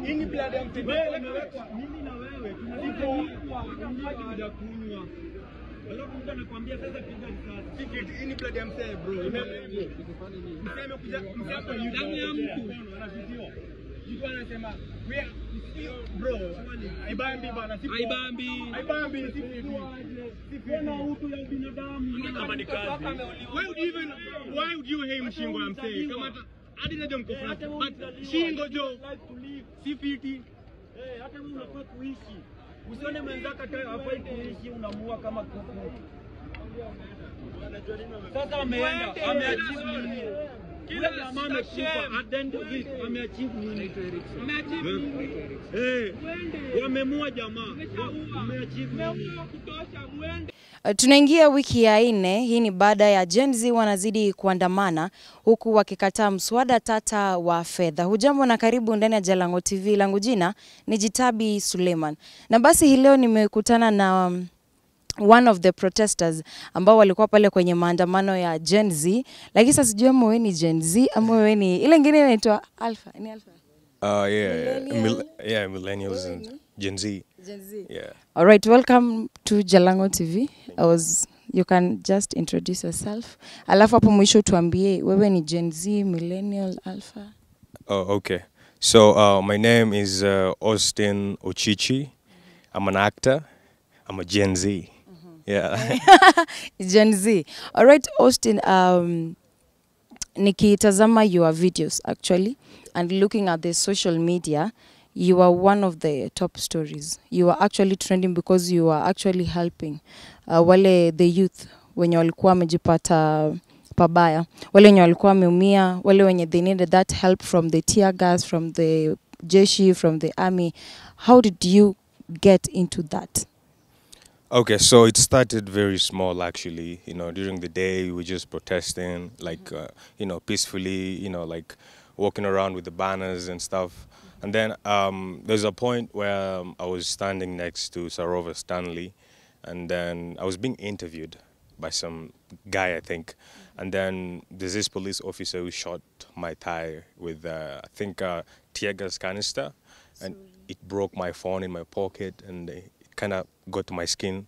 Ini blood ya mtego. Mimi na wewe tunalipwa kuja kunywa. Alafu mtu anakuambia sasa piga risasi. Tiketi ini blood ya mtego bro. Mseme kuja damu ya mtu anashutiwa. Mtu anasema wewe bro, haibambi bana, si haibambi si kuna utu ya binadamu. Kama ni kazi. Why would you hate mshingo ya mtego? Kama hadi najua mko front, but shingo jo si fiti. Hata wewe unafaa kuishi. Usione mwenzako hafai kuishi, unamuua kama kuku. Sasa ameenda, ameachieve nini? Kila mama kufa at the end of it, ameachieve nini? Wamemua jamaa. Ameachieve nini? Tunaingia wiki ya 4. Hii ni baada ya Gen Z wanazidi kuandamana huku wakikataa mswada tata wa fedha. Hujambo na karibu ndani ya Jalango TV. Langu jina ni Jitabi Suleiman. Na basi hii leo nimekutana na one of the protesters ambao walikuwa pale kwenye maandamano ya Gen Z. Lakini sasa sijui ama wewe ni Gen Z ama wewe ni ile nyingine inaitwa Alpha. Ni Alpha? Millennials and Gen Z. Gen Z. Yeah. All right, welcome to Jalango TV. You can just introduce yourself. Alafu hapo mwisho tuambie wewe ni Gen Z, Millennial, Alpha. Oh, okay. So my name is Austin Ochichi. I'm an actor. I'm a Gen Z. Yeah. Gen Z. All right, Austin, nikitazama your videos actually and looking at the social media, you are one of the top stories. You are actually trending because you are actually helping wale the youth wenye walikuwa wamejipata pabaya, wale wenye walikuwa wameumia, wale wenye they needed that help from the tear gas, from the jeshi, from the army. How did you get into that? Okay, so it started very small actually. You know, during the day we were just protesting, like peacefully. Like walking around with the banners and stuff. And then there's a point where I was standing next to Sarova Stanley, and then I was being interviewed by some guy, I think. And then there's this police officer who shot my thigh with, I think, tear gas canister, and it broke my phone in my pocket, and it kind of got to my skin,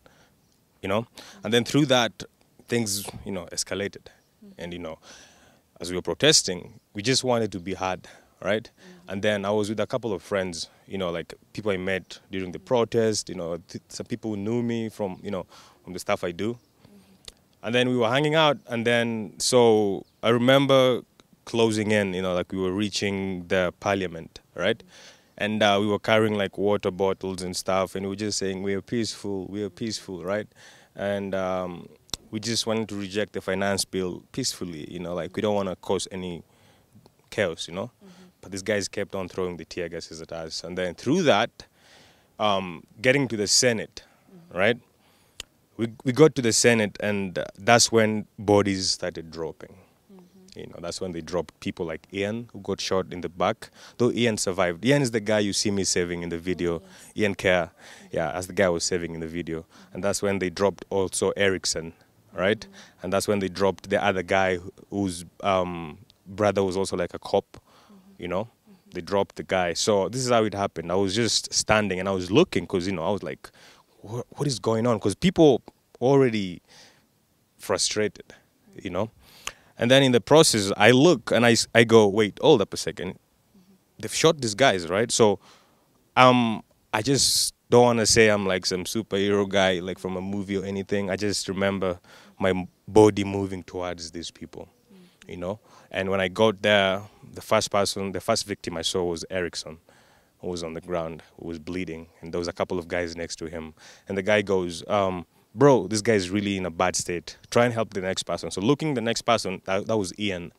And then through that, things, escalated. And, as we were protesting, we just wanted to be heard. Right? And then I was with a couple of friends, like people I met during the protest, some people who knew me from, from the stuff I do. And then we were hanging out, and then, so I remember closing in, like we were reaching the parliament, right? And we were carrying like water bottles and stuff, and we were just saying, we are peaceful, right? And we just wanted to reject the finance bill peacefully, like we don't want to cause any chaos, But these guys kept on throwing the tear gases at us. And then through that, getting to the Senate, right? We got to the Senate, and that's when bodies started dropping. That's when they dropped people like Ian, who got shot in the back. Though Ian survived. Ian is the guy you see me saving in the video. Ian Kerr, yeah, as the guy I was saving in the video. And that's when they dropped also Erickson, right? And that's when they dropped the other guy whose brother was also like a cop. They dropped the guy. So this is how it happened. I was just standing and I was looking because, I was like, what is going on? Because people already frustrated, And then in the process, I look and I go, wait, hold up a second. They've shot these guys, right? So I just don't want to say I'm like some superhero guy, like from a movie or anything. I just remember my body moving towards these people, And when I got there, the first victim I saw was Erickson, who was on the ground, who was bleeding. And there was a couple of guys next to him. And the guy goes, bro, this guy is really in a bad state. Try and help the next person. So looking the next person, that was Ian,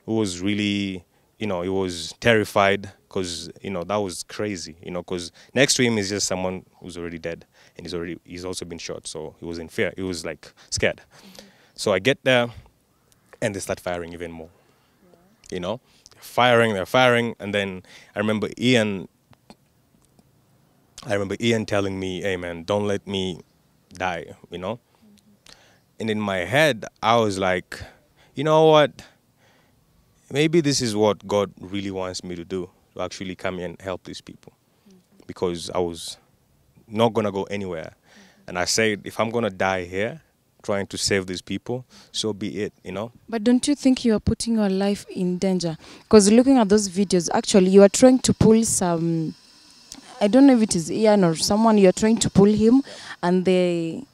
who was really, he was terrified because, that was crazy, because next to him is just someone who's already dead. And he's also been shot. So he was in fear. He was like scared. So I get there and they start firing even more. They're firing, and then I remember Ian telling me, hey man, don't let me die, And in my head, I was like, you know what? Maybe this is what God really wants me to do, to actually come here and help these people, because I was not gonna go anywhere. And I said, if I'm gonna die here trying to save these people, so be it, you know. But don't you think you are putting your life in danger? Because looking at those videos, actually, you are trying to pull some, I don't know if it is Ian or someone, you are trying to pull him, and the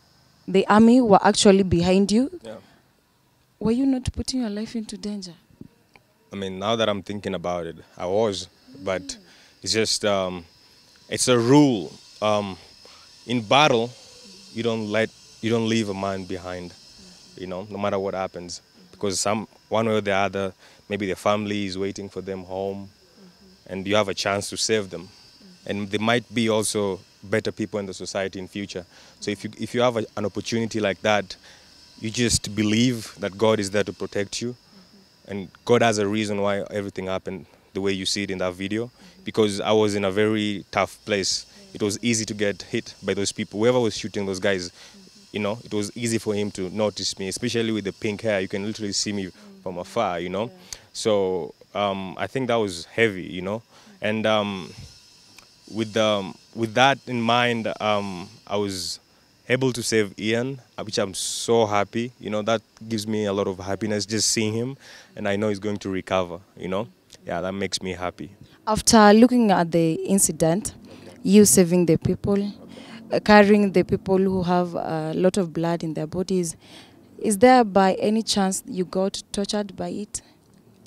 army were actually behind you. Yeah. Were you not putting your life into danger? I mean, now that I'm thinking about it, I was, but it's just, it's a rule. In battle, you don't leave a man behind, you know, no matter what happens, because one way or the other, maybe their family is waiting for them home, and you have a chance to save them, and there might be also better people in the society in future. So if you have an opportunity like that, you just believe that God is there to protect you, and God has a reason why everything happened the way you see it in that video, because I was in a very tough place. It was easy to get hit by those people. Whoever was shooting those guys, you know, it was easy for him to notice me, especially with the pink hair. You can literally see me from afar, you know. So I think that was heavy, you know. And with that in mind, I was able to save Ian, which I'm so happy. You know, that gives me a lot of happiness just seeing him, and I know he's going to recover, you know. Yeah, that makes me happy. After looking at the incident, you saving the people, carrying the people who have a lot of blood in their bodies, is there by any chance you got tortured by it?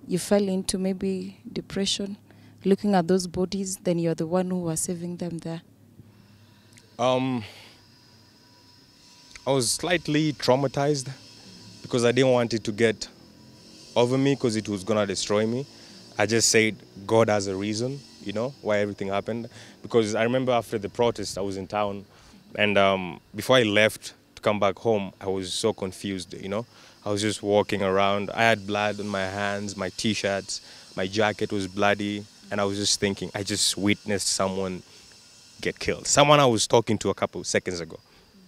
You fell into maybe depression, looking at those bodies, then you're the one who was saving them there? I was slightly traumatized because I didn't want it to get over me because it was going to destroy me. I just said God has a reason, you know, why everything happened. Because I remember after the protest, I was in town, and before I left to come back home, I was so confused, you know. I was just walking around. I had blood on my hands, my T-shirts, my jacket was bloody, and I was just thinking, I just witnessed someone get killed. Someone I was talking to a couple seconds ago,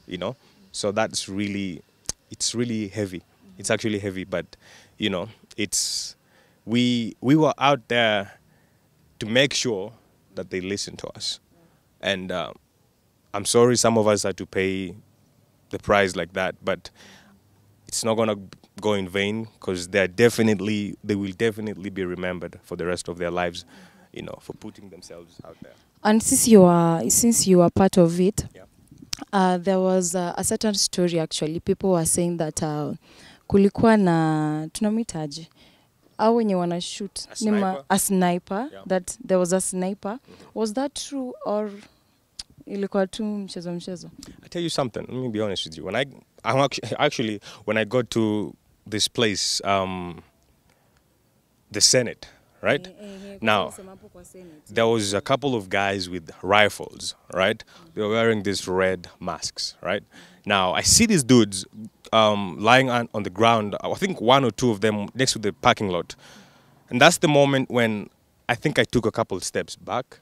you know. So it's really heavy. It's actually heavy, but, you know, we were out there to make sure that they listen to us. And I'm sorry some of us had to pay the price like that, but it's not going to go in vain, because they will definitely be remembered for the rest of their lives, you know, for putting themselves out there. And since you are part of it, Yeah. there was a certain story actually. People were saying that kulikuwa na tunamitaje au wenye wana shoot a sniper, Yeah. that there was a sniper. Was that true or ilikuwa tu mchezo? I tell you something. Let me be honest with you. When when I got to this place, the Senate, right? Now, there was a couple of guys with rifles, right? They were wearing these red masks, right? Now, I see these dudes lying on the ground, I think one or two of them next to the parking lot. And that's the moment when I think I took a couple of steps back,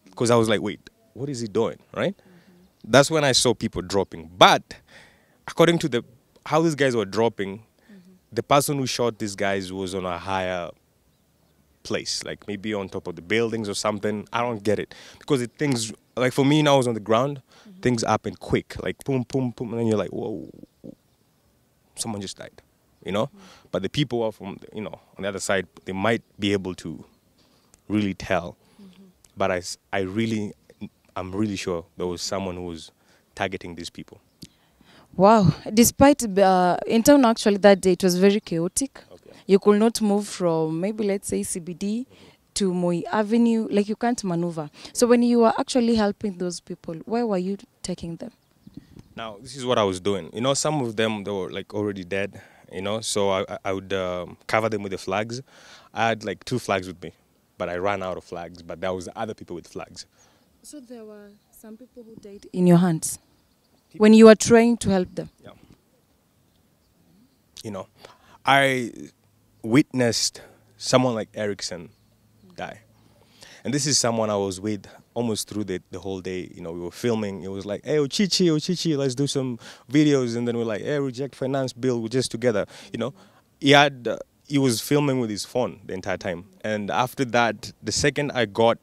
because I was like, wait, what is he doing, right? That's when I saw people dropping. But according to how these guys were dropping, the person who shot these guys was on a higher place, like maybe on top of the buildings or something. I don't get it, because things, like for me now, I was on the ground, things happen quick, like boom, boom, boom, and then you're like, whoa, someone just died, you know. But the people are from, you know, on the other side, they might be able to really tell. But I'm really sure there was someone who was targeting these people. Wow. Despite in town actually that day it was very chaotic. Okay. You could not move from maybe let's say CBD to Moi Avenue, like you can't maneuver. So when you were actually helping those people, where were you taking them? Now, this is what I was doing. You know, some of them, they were like already dead, you know, so I would cover them with the flags. I had like 2 flags with me, but I ran out of flags, but there was other people with flags. So there were some people who died in your hands when you were trying to help them? Yeah. You know, I witnessed someone like Erickson die. And this is someone I was with almost through the whole day. You know, we were filming. It was like, hey, Ochichi, let's do some videos. And then we're like, hey, reject finance bill. We're just together. You know, he he was filming with his phone the entire time. And after that, the second I got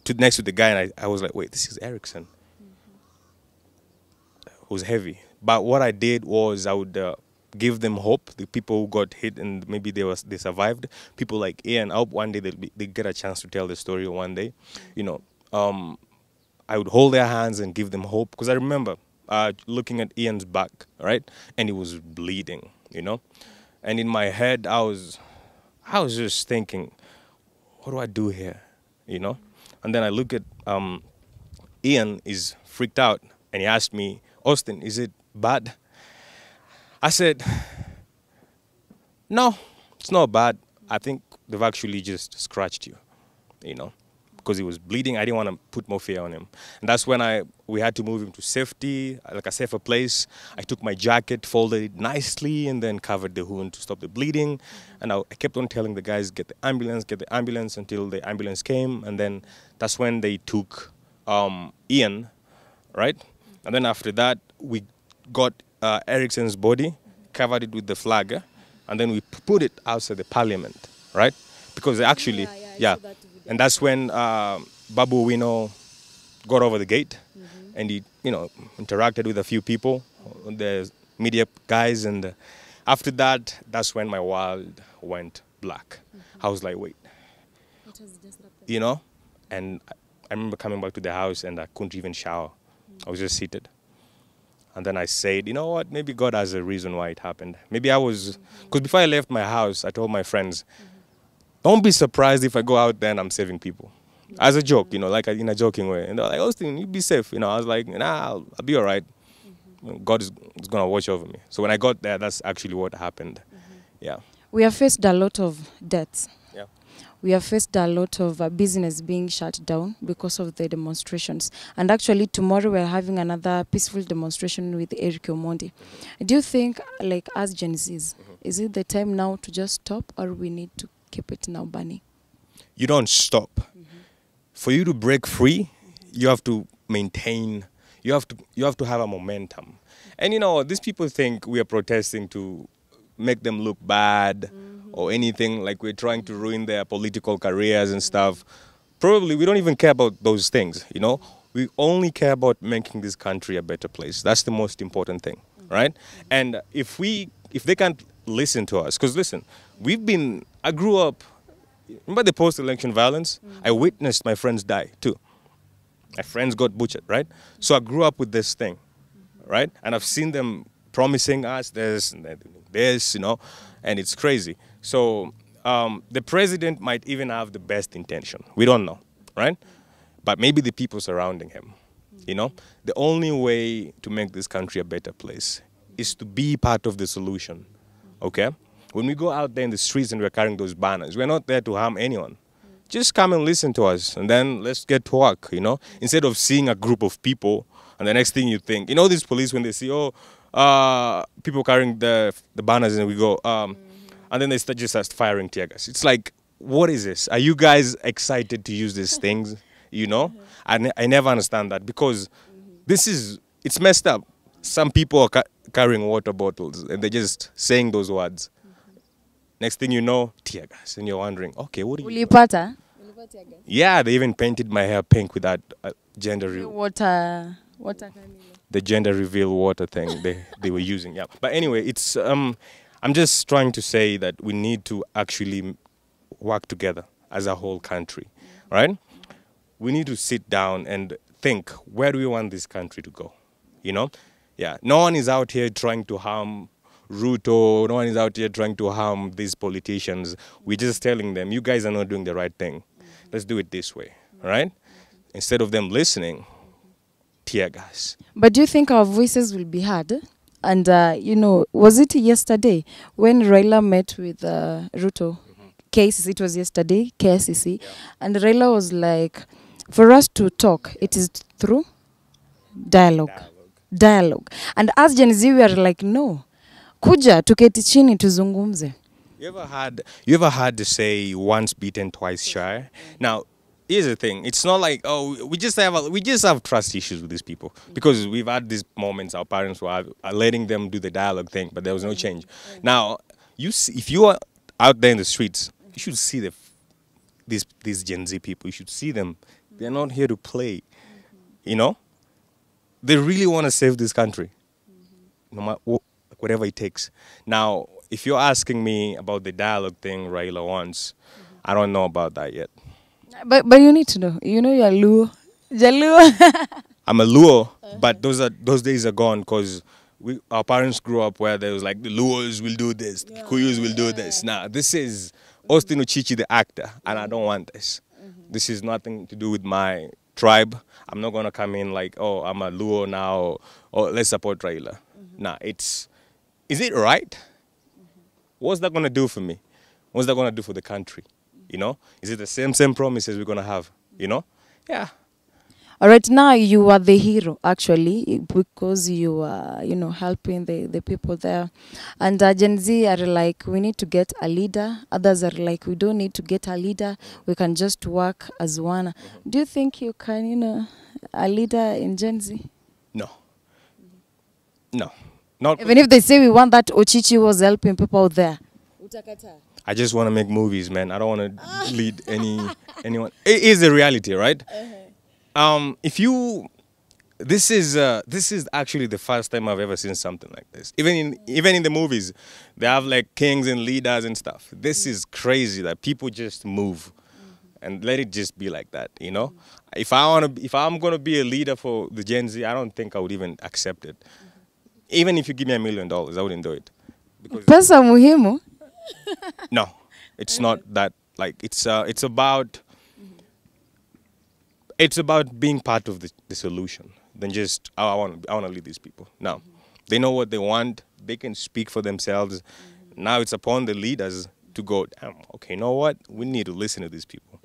to next to the guy, and I was like, wait, this is Erickson. It was heavy. But what I did was I would give them hope. The people who got hit and maybe they survived. People like Ian, I hope one day they get a chance to tell the story one day. You know, I would hold their hands and give them hope. Because I remember looking at Ian's back, right? And he was bleeding, you know. And in my head, I was just thinking, what do I do here, you know? And then I look at Ian is freaked out, and he asked me, Austin, is it bad? I said, no, it's not bad. I think they've actually just scratched you, you know, because he was bleeding. I didn't want to put more fear on him. And that's when we had to move him to safety, like a safer place. I took my jacket, folded it nicely, and then covered the wound to stop the bleeding. And I kept on telling the guys, get the ambulance, until the ambulance came. And then that's when they took Ian, right? And then after that, we got Erickson's body, covered it with the flag, and then we put it outside the parliament, right? Because they actually, and that's when Babu Wino got over the gate, and he, you know, interacted with a few people, the media guys, and after that, that's when my world went black. I was like, wait, you know, and I remember coming back to the house and I couldn't even shower. I was just seated. And then I said, you know what, maybe God has a reason why it happened. Maybe I was, because before I left my house, I told my friends, don't be surprised if I go out there and I'm saving people. As a joke, you know, like in a joking way. And they're like, Austin, you be safe. You know, I was like, nah, I'll be all right. God is going to watch over me. So when I got there, that's actually what happened. Yeah. We have faced a lot of deaths. Yeah. We have faced a lot of business being shut down because of the demonstrations. And actually, tomorrow we're having another peaceful demonstration with Eric Omondi. Do you think, like, as Gen Zs, is it the time now to just stop, or we need to keep it now burning? You don't stop. For you to break free, you have to maintain, you have to have a momentum. And you know, these people think we are protesting to make them look bad or anything, like we're trying to ruin their political careers and stuff. Probably we don't even care about those things, you know. We only care about making this country a better place. That's the most important thing, right? And if they can't listen to us, because listen, I grew up, remember the post-election violence? I witnessed my friends die too. My friends got butchered, right? So I grew up with this thing, right? And I've seen them promising us this, you know, and it's crazy. So the president might even have the best intention. We don't know, right? But maybe the people surrounding him, you know? The only way to make this country a better place is to be part of the solution, okay? When we go out there in the streets and we're carrying those banners, we're not there to harm anyone. Just come and listen to us, and then let's get to work, you know? Instead of seeing a group of people, and the next thing you think, you know, these police, when they see, people carrying the banners, and we go, and then they just start firing tear gas. It's like, what is this? Are you guys excited to use these things, you know? I never understand that, because it's messed up. Some people are carrying water bottles, and they're just saying those words. Next thing you know, tear gas. And you're wondering, okay, what are you doing? Yeah, they even painted my hair pink with that gender reveal. The gender reveal water thing they were using. Yeah. But anyway, it's I'm just trying to say that we need to actually work together as a whole country, right? We need to sit down and think, where do we want this country to go? You know? Yeah. No one is out here trying to harm Ruto, no one is out here trying to harm these politicians. We're just telling them, you guys are not doing the right thing. Let's do it this way, right? Instead of them listening, tear gas. But do you think our voices will be heard? And, you know, was it yesterday when Raila met with Ruto? KCC, it was yesterday, KCC. Yeah. And Raila was like, for us to talk, it is through dialogue. And as Gen Z, we are like, no. Kuja, tuketi chini tuzungumze. You ever had to say once beaten, twice shy? Now, here's the thing. It's not like, oh, we just have trust issues with these people. Because we've had these moments, our parents were letting them do the dialogue thing, but there was no change. Now, You see, if you are out there in the streets, you should see these Gen Z people. You should see them. They're not here to play. You know, they really want to save this country, no matter whatever it takes. Now, if you're asking me about the dialogue thing Raila wants, I don't know about that yet. But you need to know. You know you're Luo. Jaluo. I'm a Luo, but those days are gone because our parents grew up where there was like the Luos will do this, the Kuyus will do this. Now, this is Austin Ochichi, the actor, and I don't want this. This is nothing to do with my tribe. I'm not going to come in like, oh, I'm a Luo now, or let's support Raila. Nah, is it right? What's that going to do for me? What's that going to do for the country? You know? Is it the same promises we're going to have? You know? Yeah. All right, now you are the hero, actually, because you are, you know, helping the people there. And Gen Z are like, we need to get a leader. Others are like, we don't need to get a leader. We can just work as one. Do you think you can, you know, a leader in Gen Z? No. No. Not. Even if they say we want that Ochichi was helping people out there. I just want to make movies, man. I don't want to lead anyone. It is a reality, right? This is actually the first time I've ever seen something like this. Even in the movies, they have like kings and leaders and stuff. This is crazy that people just move, and let it just be like that. You know, if I'm gonna be a leader for the Gen Z, I don't think I would even accept it. Even if you give me $1 million, I wouldn't do it. Because Pesa muhimu. no, it's not that. Like it's about being part of the solution than just, oh, I want to lead these people. Now, they know what they want. They can speak for themselves. Now it's upon the leaders to go, damn, okay, you know what? We need to listen to these people.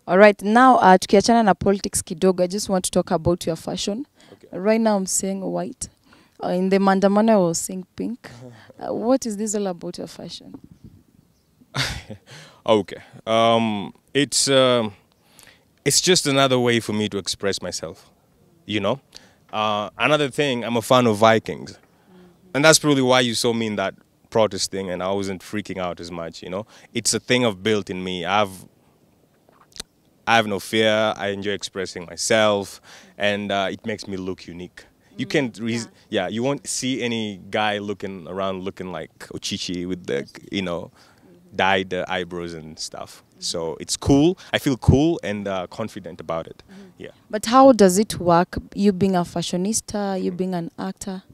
All right, now tukiachana na politics kidogo, I just want to talk about your fashion. Okay. Right now I'm saying white. In the Mandamana I was saying pink. What is this all about your fashion? Okay. It's just another way for me to express myself, you know. Another thing, I'm a fan of Vikings. And that's probably why you saw me in that protest thing and I wasn't freaking out as much, you know. It's a thing I've built in me. I have no fear. I enjoy expressing myself, and it makes me look unique. You can't, you won't see any guy looking around looking like Ochichi with the, you know, dyed eyebrows and stuff. So it's cool. I feel cool and confident about it. Yeah. But how does it work? You being a fashionista, you being an actor?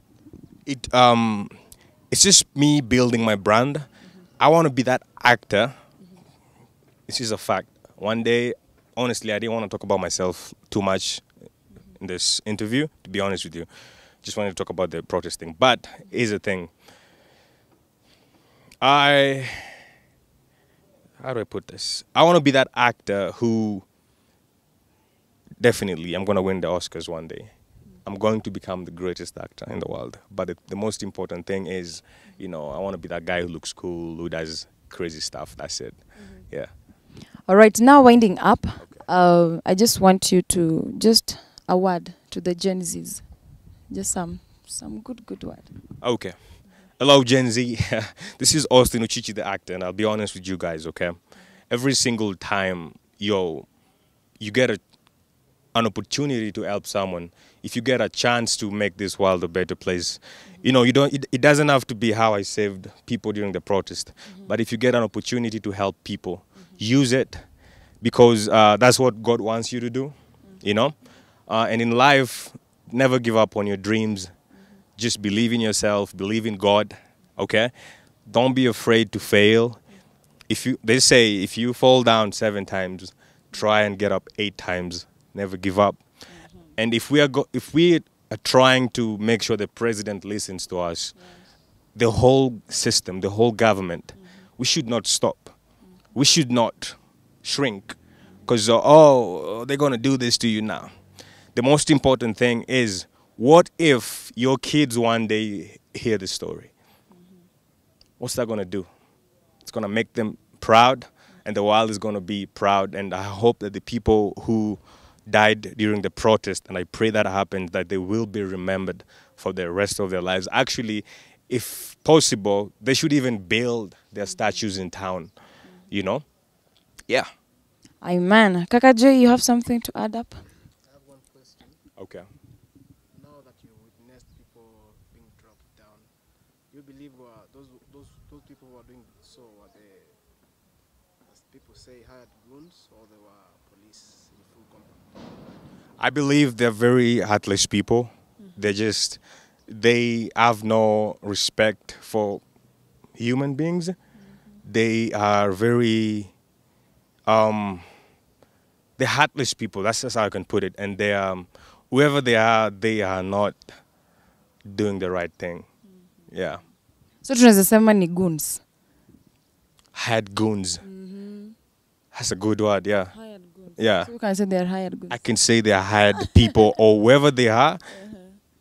It's just me building my brand. I want to be that actor. This is a fact. One day, honestly, I didn't want to talk about myself too much in this interview, to be honest with you. Just wanted to talk about the protest thing. But here's the thing. How do I put this? I want to be that actor who definitely, I'm going to win the Oscars one day. I'm going to become the greatest actor in the world. But the most important thing is, you know, I want to be that guy who looks cool, who does crazy stuff. That's it. Yeah. All right, now winding up, I just want you to just a word to the Gen Zs. Just some good word. Okay. Hello, Gen Z. This is Austin Ochichi, the actor, and I'll be honest with you guys, okay? Every single time, you get an opportunity to help someone, if you get a chance to make this world a better place, you know, it doesn't have to be how I saved people during the protest, but if you get an opportunity to help people, use it, because that's what God wants you to do, you know? And in life, never give up on your dreams. Just believe in yourself, believe in God, okay? Don't be afraid to fail. They say if you fall down 7 times, try and get up 8 times. Never give up. And if we are trying to make sure the president listens to us, the whole system, the whole government, we should not stop. We should not shrink because, oh, they're going to do this to you now. The most important thing is, what if your kids one day hear the story? What's that going to do? It's going to make them proud, and the world is going to be proud. And I hope that the people who died during the protest, and I pray that happens, that they will be remembered for the rest of their lives. Actually, if possible, they should even build their statues in town, you know? Yeah. Amen. Kaka J, you have something to add up? I have one question. Okay. Now that you witnessed people being dropped down, you believe those people who are doing so were they, as people say, hired goons, or they were police in full complement? I believe they're very heartless people. They have no respect for human beings. They are very, they're heartless people. That's just how I can put it. And whoever they are not doing the right thing. Yeah. So tunaweza sema ni goons. Hired goons. That's a good word, yeah. Hired goons. Yeah. So you can say they are hired goons. I can say they are hired people or whoever they are.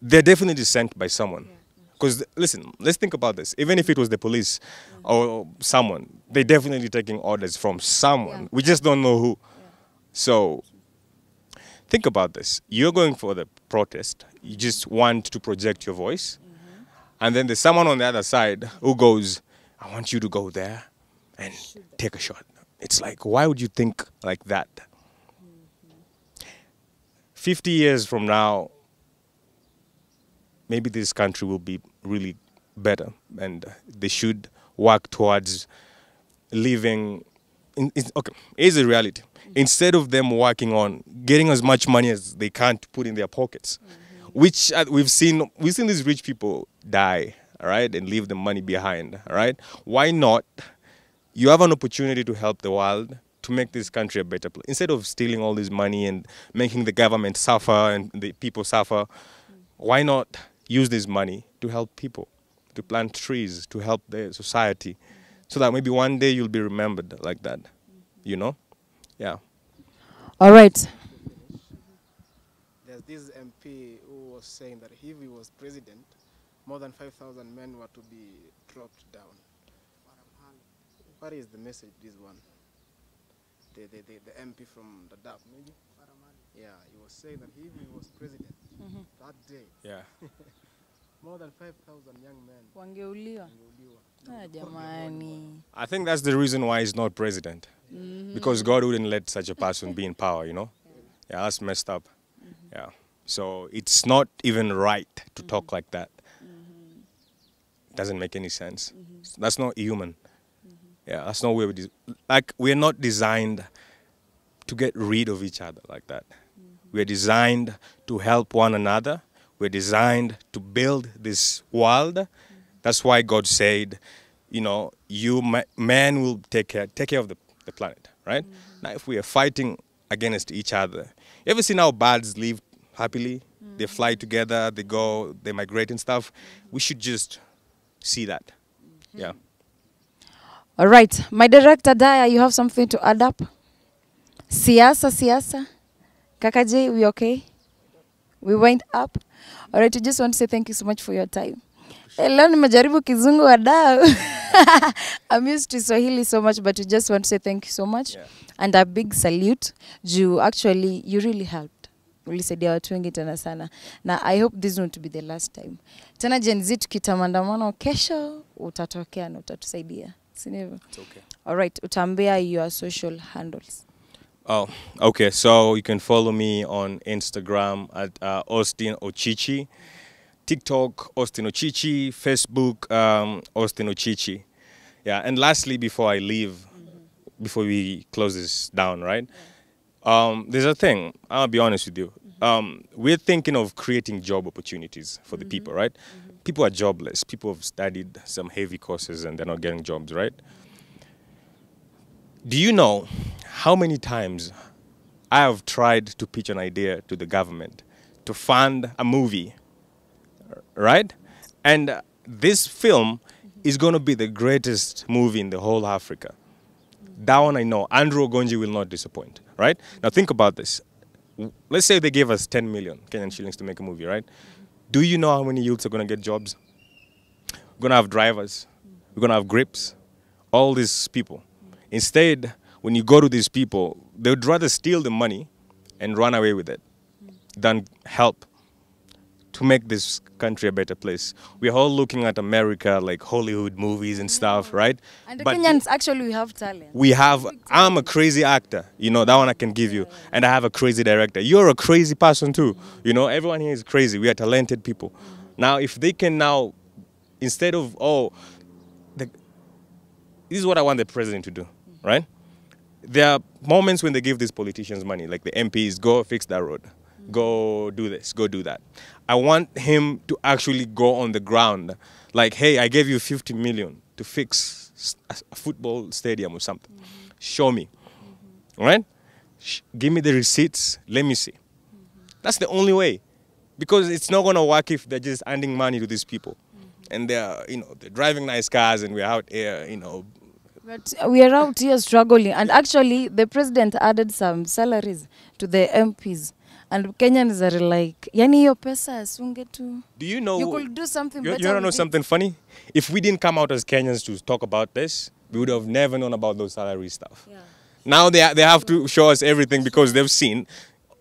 They're definitely sent by someone. Because, listen, let's think about this. Even if it was the police or someone, they're definitely taking orders from someone. Yeah. We just don't know who. So, think about this. You're going for the protest. You just want to project your voice. And then there's someone on the other side who goes, I want you to go there and take a shot. It's like, why would you think like that? 50 years from now, maybe this country will be really better, and they should work towards living. Okay, here's the reality. Instead of them working on getting as much money as they can to put in their pockets, which we've seen these rich people die, all right, and leave the money behind, all right. Why not? You have an opportunity to help the world, to make this country a better place. Instead of stealing all this money and making the government suffer and the people suffer, why not use this money to help people, to plant trees, to help the society, so that maybe one day you'll be remembered like that, you know? Yeah. All right. There's this MP who was saying that if he was president, more than 5,000 men were to be dropped down. What is the message, this one? The MP from the DAP, maybe? Yeah, he was saying that if he was president that day, Yeah. more than 5,000 young men Wangeuliwa. wangeuliwa. Jamani. I think that's the reason why he's not president. Because God wouldn't let such a person be in power, you know? Yeah, that's messed up. Yeah. So it's not even right to talk like that. It doesn't make any sense. That's not human. Yeah, that's not where we're not designed to get rid of each other like that. We're designed to help one another. We're designed to build this world. That's why God said, you know, man will take care of the planet, right? Now, if we are fighting against each other, you ever seen how birds live happily? They fly together, they migrate and stuff. We should just see that. Yeah. All right. My director, Daya, you have something to add up? Siasa. Kaka J, we okay? We went up. All right, I just want to say thank you so much for your time. Leo nimejaribu kizungu wadau. I'm used to Swahili so much, but we just want to say thank you so much. Yeah. And a big salute. Actually, you really helped. Ulisaidia watu wengi tena sana. Na I hope this won't be the last time. Tena Gen Z tukitamandamano kesho, utatokea na utatusaidia. Sinivo? It's okay. All right, utambia your social handles. Oh, okay. So you can follow me on Instagram at Austin Ochichi, TikTok Austin Ochichi, Facebook Austin Ochichi. Yeah. And lastly, before I leave, before we close this down, right? There's a thing. I'll be honest with you. We're thinking of creating job opportunities for the people, right? People are jobless. People have studied some heavy courses and they're not getting jobs, right? Do you know how many times I have tried to pitch an idea to the government to fund a movie, right? And this film is going to be the greatest movie in the whole Africa. That one I know. Andrew Ogonji will not disappoint, right? Now think about this. Let's say they gave us 10 million Kenyan shillings to make a movie, right? Do you know how many youths are going to get jobs? We're going to have drivers. We're going to have grips. All these people. Instead, when you go to these people, they would rather steal the money and run away with it than help. to make this country a better place. We're all looking at America, like Hollywood movies and stuff, right? And the But Kenyans, actually, we have talent. I'm a crazy actor, you know, that one I can give you. And I have a crazy director. You're a crazy person too. You know, everyone here is crazy. We are talented people. Now, if they can now, instead of, this is what I want the president to do, right? There are moments when they give these politicians money, like the MPs, go fix that road, go do this, go do that. I want him to actually go on the ground, like, hey, I gave you 50 million to fix a football stadium or something. Show me, right? Give me the receipts, let me see. That's the only way, because it's not going to work if they're just handing money to these people. And they're, you know, they're driving nice cars and we're out here, you know. But we are out here struggling. And actually, the president added some salaries to the MPs. And Kenyans are like, yani hiyo pesa asunge tu. Do you know? You could do something better. You want to know something funny? If we didn't come out as Kenyans to talk about this, we would have never known about those salary stuff. Yeah. Now they have to show us everything because they've seen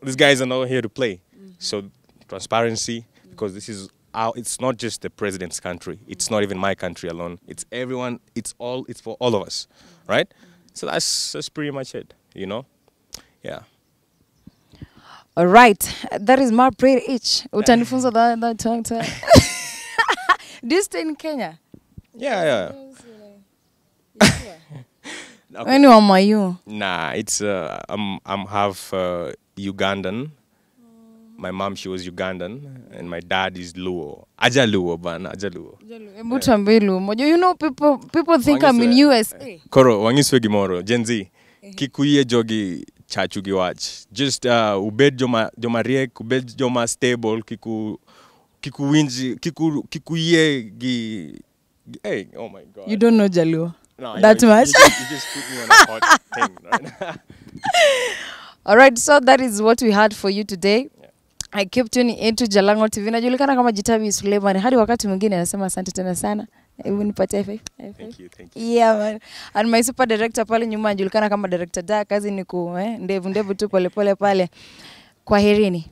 these guys are not here to play. So transparency, because this is it's not just the president's country. It's not even my country alone. It's everyone. It's for all of us, right? So that's pretty much it. You know, yeah. All right, that is my prayer each. Utanifunza that tongue. Do you stay in Kenya? Yeah. Okay. When are you? Nah, it's I'm half Ugandan. My mom, she was Ugandan, and my dad is Luo. Aja Luo, ban Aja Luo. You know, people think I'm in USA. Koro, wangiswe gimoro, Gen Z. Kikuye jogi chachu giwach. Just ubed joma riek, ubed joma stable, kikuye gi. Hey, oh my God. You don't know Jaluo? No, that much? You just put me on a hot thing, right? All right, so that is what we had for you today. I keep tuning into Jalango TV. Najulikana kama Jitabi Suleiman. Hadi wakati mwingine nasema asante tena sana. Hebu nipatie high five. Thank you. Yeah, man. And my super director pale nyuma anajulikana kama director Da. Kazi ni ndevu tu pole pale. Kwaherini.